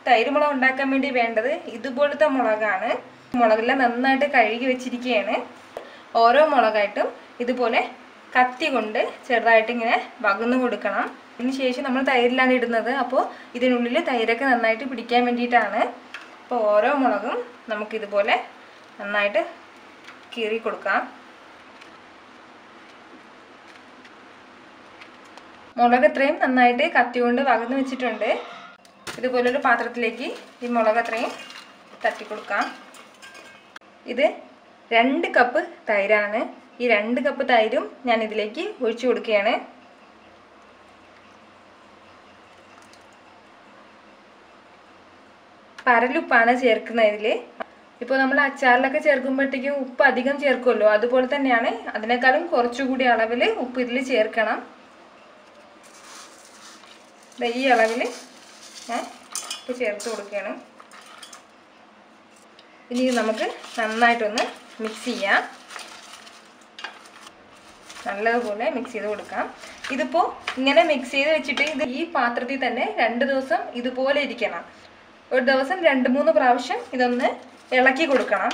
തൈര് മുളക് ഉണ്ടാക്കാൻ വേണ്ടി വേണ്ടത് ഇതുപോലത്തെ മുളകാണ്. മുളകെല്ലാം നന്നായിട്ട് കഴുകി വെച്ചിരിക്കുകയാണ്. ഓരോ മുളകായിട്ടും ഇതുപോലെ കത്തി കൊണ്ട് ചെറുതായിട്ട് ഇങ്ങനെ വകന്നു കൊടുക്കണം. ഇതിന് ശേഷം നമ്മൾ തൈരിലാണ് ഇടുന്നത്. അപ്പോൾ ഇതിനുള്ളിൽ തൈരൊക്കെ നന്നായിട്ട് പിടിക്കാൻ വേണ്ടിയിട്ടാണ്. അപ്പോൾ ഓരോ മുളകും നമുക്കിതുപോലെ നന്നായിട്ട് കീറി കൊടുക്കാം. മുളക് അത്രയും നന്നായിട്ട് കത്തി കൊണ്ട് വകന്ന് വെച്ചിട്ടുണ്ട്. ഇതുപോലൊരു പാത്രത്തിലേക്ക് ഈ മുളക് അത്രയും തട്ടി കൊടുക്കാം. ഇത് 2 കപ്പ് തൈരാണ്. ഈ 2 കപ്പ് തൈരും ഞാൻ ഇതിലേക്ക് ഒഴിച്ചു കൊടുക്കുകയാണ്. പരലുപ്പാണ് ചേർക്കുന്നത് ഇതിൽ. ഇപ്പോൾ നമ്മൾ അച്ചാറിലൊക്കെ ചേർക്കുമ്പോഴത്തേക്കും ഉപ്പ് അധികം ചേർക്കുമല്ലോ, അതുപോലെ തന്നെയാണ്. അതിനേക്കാളും കുറച്ചുകൂടി അളവിൽ ഉപ്പ് ഇതിൽ ചേർക്കണം. ഈ അളവിൽ ഞാൻ ഉപ്പ് ചേർത്ത് കൊടുക്കുകയാണ്. ഇനി നമുക്ക് നന്നായിട്ടൊന്ന് മിക്സ് ചെയ്യാം. നല്ലതുപോലെ മിക്സ് ചെയ്ത് കൊടുക്കാം. ഇതിപ്പോൾ ഇങ്ങനെ മിക്സ് ചെയ്ത് വെച്ചിട്ട് ഇത് ഈ പാത്രത്തിൽ തന്നെ 2 ദിവസം ഇതുപോലെ ഇരിക്കണം. ഒരു ദിവസം 2-3 പ്രാവശ്യം ഇതൊന്ന് ഇളക്കി കൊടുക്കണം.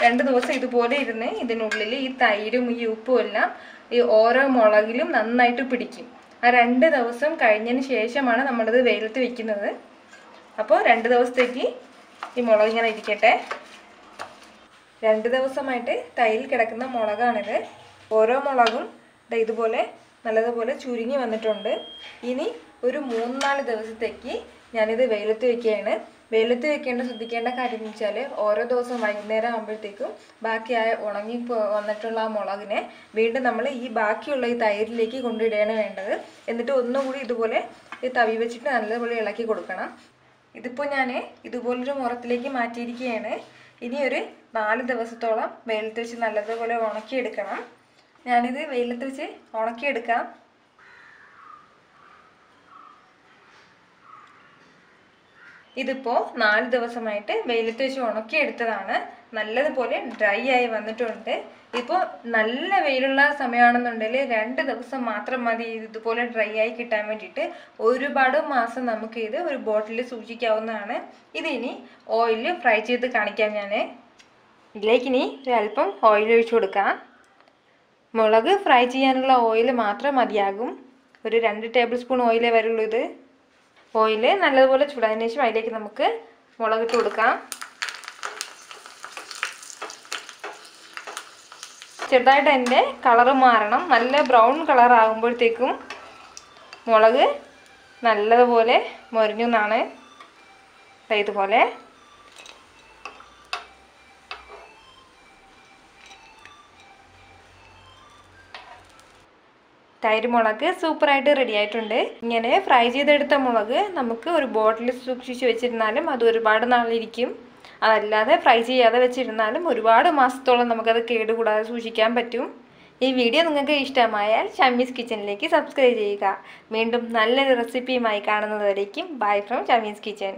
2 ദിവസം ഇതുപോലെ ഇരുന്ന് ഇതിനുള്ളിൽ ഈ തൈരും ഈ ഉപ്പും എല്ലാം ഈ ഓരോ മുളകിലും നന്നായിട്ട് പിടിക്കും. ആ 2 ദിവസം കഴിഞ്ഞതിന് ശേഷമാണ് നമ്മളിത് വെയിലത്ത് വെക്കുന്നത്. അപ്പോൾ 2 ദിവസത്തേക്ക് ഈ മുളക് ഇങ്ങനെ ഇരിക്കട്ടെ. 2 ദിവസമായിട്ട് തൈരിൽ കിടക്കുന്ന മുളകാണിത്. ഓരോ മുളകും ഇതുപോലെ നല്ലതുപോലെ ചുരുങ്ങി വന്നിട്ടുണ്ട്. ഇനി ഒരു 3-4 ദിവസത്തേക്ക് ഞാനിത് വെയിലത്ത് വെക്കുകയാണ്. വെയിലത്ത് വെക്കേണ്ട ശ്രദ്ധിക്കേണ്ട കാര്യം എന്ന് വെച്ചാൽ ഓരോ ദിവസം വൈകുന്നേരം ആകുമ്പോഴത്തേക്കും ബാക്കിയായ ഉണങ്ങി വന്നിട്ടുള്ള ആ മുളകിനെ വീണ്ടും നമ്മൾ ഈ ബാക്കിയുള്ള ഈ തൈരിലേക്ക് കൊണ്ടിടുകയാണ് വേണ്ടത്. എന്നിട്ട് ഒന്നുകൂടി ഇതുപോലെ ഈ തവി വെച്ചിട്ട് നല്ലതുപോലെ ഇളക്കി കൊടുക്കണം. ഇതിപ്പോൾ ഞാൻ ഇതുപോലൊരു മുറത്തിലേക്ക് മാറ്റിയിരിക്കുകയാണ്. ഇനി ഒരു 4 ദിവസത്തോളം വെയിലത്ത് വെച്ച് നല്ലതുപോലെ ഉണക്കിയെടുക്കണം. ഞാനിത് വെയിലത്ത് വെച്ച് ഉണക്കിയെടുക്കാം. ഇതിപ്പോൾ 4 ദിവസമായിട്ട് വെയിലത്ത് വെച്ച് ഉണക്കിയെടുത്തതാണ്. നല്ലതുപോലെ ഡ്രൈ ആയി വന്നിട്ടുണ്ട്. ഇപ്പോൾ നല്ല വെയിലുള്ള സമയമാണെന്നുണ്ടെങ്കിൽ 2 ദിവസം മാത്രം മതി ഇതുപോലെ ഡ്രൈ ആയി കിട്ടാൻ വേണ്ടിയിട്ട്. ഒരുപാട് മാസം നമുക്ക് ഇത് ഒരു ബോട്ടിലിൽ സൂക്ഷിക്കാവുന്നതാണ്. ഇതിനി ഓയിലിൽ ഫ്രൈ ചെയ്ത് കാണിക്കാം ഞാൻ. ഇതിലേക്ക് ഇനി ഒരല്പം ഓയിൽ ഒഴിച്ചു കൊടുക്കാം. മുളക് ഫ്രൈ ചെയ്യാനുള്ള ഓയിൽ മാത്രം മതിയാകും. ഒരു 2 ടേബിൾ സ്പൂൺ ഓയിലേ വരുള്ളൂ ഇത്. ഓയിൽ നല്ലതുപോലെ ചൂടായതിനു ശേഷം അതിലേക്ക് നമുക്ക് മുളകിട്ട് കൊടുക്കാം. ചെറുതായിട്ട് അതിൻ്റെ കളറ് മാറണം. നല്ല ബ്രൗൺ കളർ ആകുമ്പോഴത്തേക്കും മുളക് നല്ലതുപോലെ മൊരിഞ്ഞു എന്നാണ്. ഇതുപോലെ തൈര് മുളക് സൂപ്പറായിട്ട് റെഡി ആയിട്ടുണ്ട്. ഇങ്ങനെ ഫ്രൈ ചെയ്തെടുത്ത മുളക് നമുക്ക് ഒരു ബോട്ടിൽ സൂക്ഷിച്ച് വെച്ചിരുന്നാലും അത് ഒരുപാട് നാളിരിക്കും. അതല്ലാതെ ഫ്രൈ ചെയ്യാതെ വെച്ചിരുന്നാലും ഒരുപാട് മാസത്തോളം നമുക്കത് കേടുകൂടാതെ സൂക്ഷിക്കാൻ പറ്റും. ഈ വീഡിയോ നിങ്ങൾക്ക് ഇഷ്ടമായാൽ ഷമ്മീസ് കിച്ചണിലേക്ക് സബ്സ്ക്രൈബ് ചെയ്യുക. വീണ്ടും നല്ലൊരു റെസിപ്പിയുമായി കാണുന്നതുവരേക്കും ബൈ ഫ്രം ഷമ്മീസ് കിച്ചൺ.